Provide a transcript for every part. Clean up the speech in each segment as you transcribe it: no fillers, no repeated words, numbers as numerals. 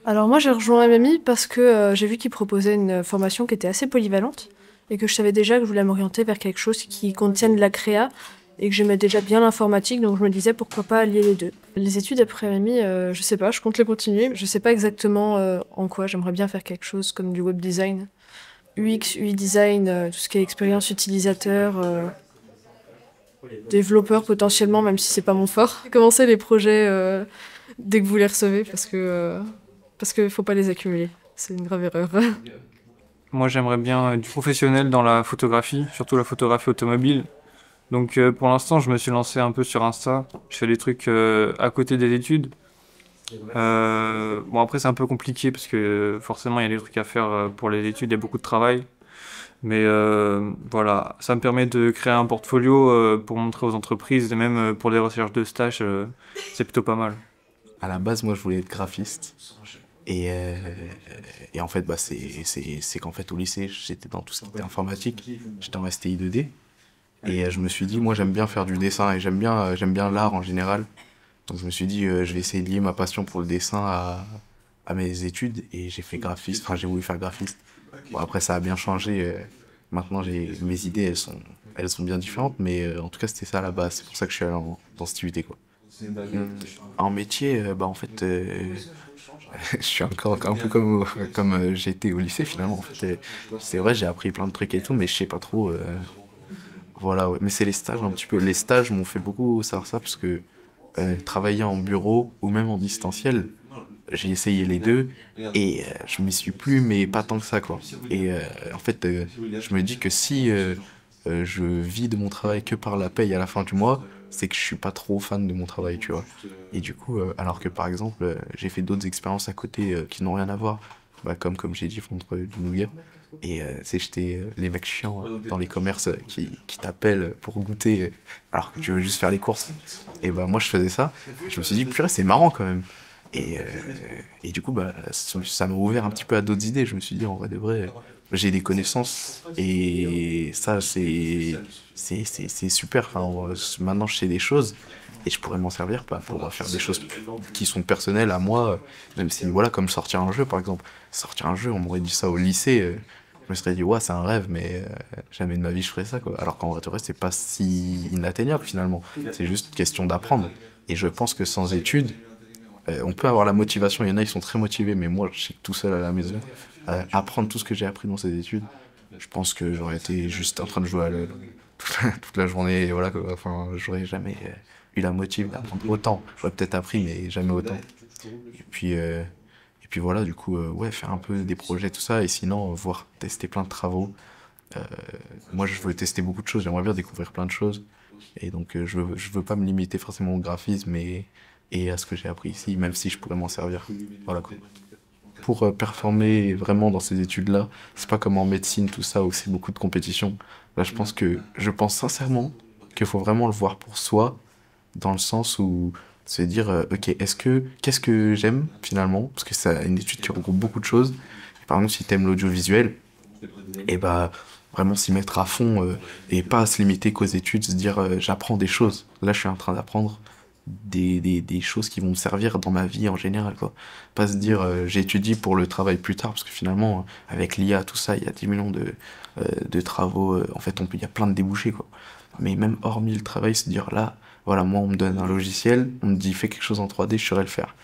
Alors moi j'ai rejoint MMI parce que j'ai vu qu'ils proposaient une formation qui était assez polyvalente et que je savais déjà que je voulais m'orienter vers quelque chose qui contienne de la créa et que j'aimais déjà bien l'informatique, donc je me disais pourquoi pas allier les deux. Les études après MMI, je sais pas, je compte les continuer. Je sais pas exactement en quoi, j'aimerais bien faire quelque chose comme du web design, UX, UI design, tout ce qui est expérience utilisateur, développeur potentiellement, même si c'est pas mon fort. Commencez les projets dès que vous les recevez parce que faut pas les accumuler. C'est une grave erreur. Moi, j'aimerais bien du professionnel dans la photographie, surtout la photographie automobile. Donc, pour l'instant, je me suis lancé un peu sur Insta. Je fais des trucs à côté des études. Bon, après, c'est un peu compliqué parce que forcément, il y a des trucs à faire pour les études, il y a beaucoup de travail. Mais voilà, ça me permet de créer un portfolio pour montrer aux entreprises et même pour des recherches de stage, c'est plutôt pas mal. À la base, moi, je voulais être graphiste. Et, euh, et en fait, c'est qu'en fait, au lycée, j'étais dans tout ce qui était informatique. J'étais en STI 2D. Et je me suis dit, moi, j'aime bien faire du dessin et j'aime bien l'art en général. Donc, je me suis dit, je vais essayer de lier ma passion pour le dessin à mes études. Et j'ai fait graphiste. Enfin, j'ai voulu faire graphiste. Bon, après, ça a bien changé. Maintenant, mes idées, elles sont bien différentes. Mais en tout cas, c'était ça à la base. C'est pour ça que je suis allé dans cette UT, quoi. En métier, en fait, je suis encore un peu comme j'étais au lycée finalement. En fait, c'est vrai, j'ai appris plein de trucs et tout, mais je sais pas trop. Voilà, ouais. Mais c'est les stages un petit peu. Les stages m'ont fait beaucoup savoir ça parce que travailler en bureau ou même en distanciel, j'ai essayé les deux et je m'y suis plus, mais pas tant que ça, quoi. Et en fait, je me dis que si je vis de mon travail que par la paye à la fin du mois, c'est que je suis pas trop fan de mon travail, tu vois. Et du coup, alors que par exemple, j'ai fait d'autres expériences à côté qui n'ont rien à voir, bah, comme j'ai dit, vendre du nougat. Et c'est j'étais les mecs chiants dans les commerces qui t'appellent pour goûter alors que tu veux juste faire les courses. Et bah moi je faisais ça. Je me suis dit, purée, c'est marrant quand même. Et, euh, et du coup, bah, ça m'a ouvert un petit peu à d'autres idées. Je me suis dit, en vrai de vrai, j'ai des connaissances et ça, c'est super. Enfin, maintenant, je sais des choses et je pourrais m'en servir pas pour faire des choses qui sont personnelles à moi, même si, voilà, comme sortir un jeu, par exemple. Sortir un jeu, on m'aurait dit ça au lycée. Je me serais dit, ouais, c'est un rêve, mais jamais de ma vie je ferais ça, quoi. Alors qu'en vrai, de vrai, c'est pas si inatteignable finalement. C'est juste question d'apprendre. Et je pense que sans études, on peut avoir la motivation, il y en a, ils sont très motivés, mais moi, je sais que tout seul à la maison, apprendre tout ce que j'ai appris dans ces études, je pense que j'aurais été juste en train de jouer à LoL toute la journée, et voilà, quoi. Enfin, j'aurais jamais eu la motive d'apprendre autant. J'aurais peut-être appris, mais jamais autant. Et puis, euh, et puis voilà, du coup, ouais, faire un peu des projets, tout ça, et sinon, voir tester plein de travaux. Euh, Moi, je veux tester beaucoup de choses, j'aimerais bien découvrir plein de choses. Et donc, je veux pas me limiter forcément au graphisme et à ce que j'ai appris ici, même si je pourrais m'en servir. Voilà quoi. Pour performer vraiment dans ces études-là, c'est pas comme en médecine, tout ça, où c'est beaucoup de compétition. Là, je pense sincèrement qu'il faut vraiment le voir pour soi, dans le sens où se dire, ok, qu'est-ce que j'aime finalement? Parce que c'est une étude qui regroupe beaucoup de choses. Par exemple, si t'aimes l'audiovisuel, et bah vraiment s'y mettre à fond et pas se limiter qu'aux études, se dire j'apprends des choses. Là, je suis en train d'apprendre des choses qui vont me servir dans ma vie en général, quoi. Pas se dire j'étudie pour le travail plus tard, parce que finalement, avec l'IA, tout ça, il y a 10 millions de travaux. En fait, il y a plein de débouchés, quoi. Mais même hormis le travail, se dire là, voilà, moi, on me donne un logiciel, on me dit fais quelque chose en 3D, je saurais le faire.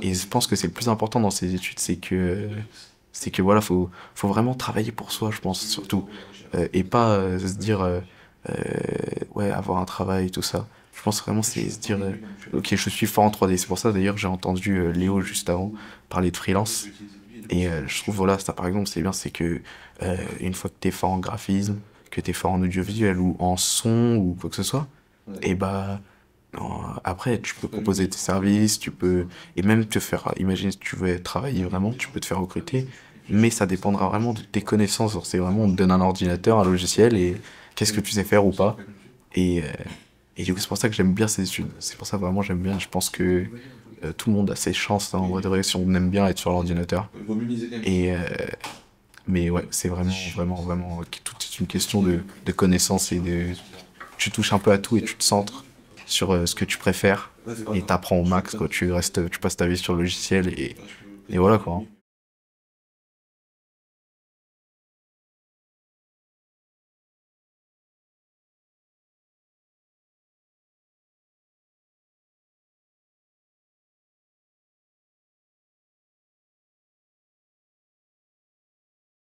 Et je pense que c'est le plus important dans ces études, c'est que voilà, faut vraiment travailler pour soi, je pense, surtout. Et pas se dire, ouais, avoir un travail, tout ça. Je pense vraiment, c'est se dire, ok, je suis fort en 3D. C'est pour ça, d'ailleurs, j'ai entendu Léo juste avant parler de freelance. Et je trouve, voilà, ça par exemple, c'est bien, c'est que une fois que t'es fort en graphisme, que t'es fort en audiovisuel ou en son ou quoi que ce soit, et bah, après, tu peux proposer tes services, tu peux, et même te faire, imagine si tu veux travailler vraiment, tu peux te faire recruter, mais ça dépendra vraiment de tes connaissances. Genre, c'est vraiment, on te donne un ordinateur, un logiciel, et qu'est-ce que tu sais faire ou pas. Et, euh, et du coup, c'est pour ça que j'aime bien ces études. C'est pour ça vraiment j'aime bien. Je pense que tout le monde a ses chances, hein, en vrai de vrai, si on aime bien être sur l'ordinateur. Et, mais ouais, c'est vraiment, tout est une question de connaissances et de, tu touches un peu à tout et tu te centres sur ce que tu préfères et t'apprends au max, quoi. Tu passes ta vie sur le logiciel voilà quoi.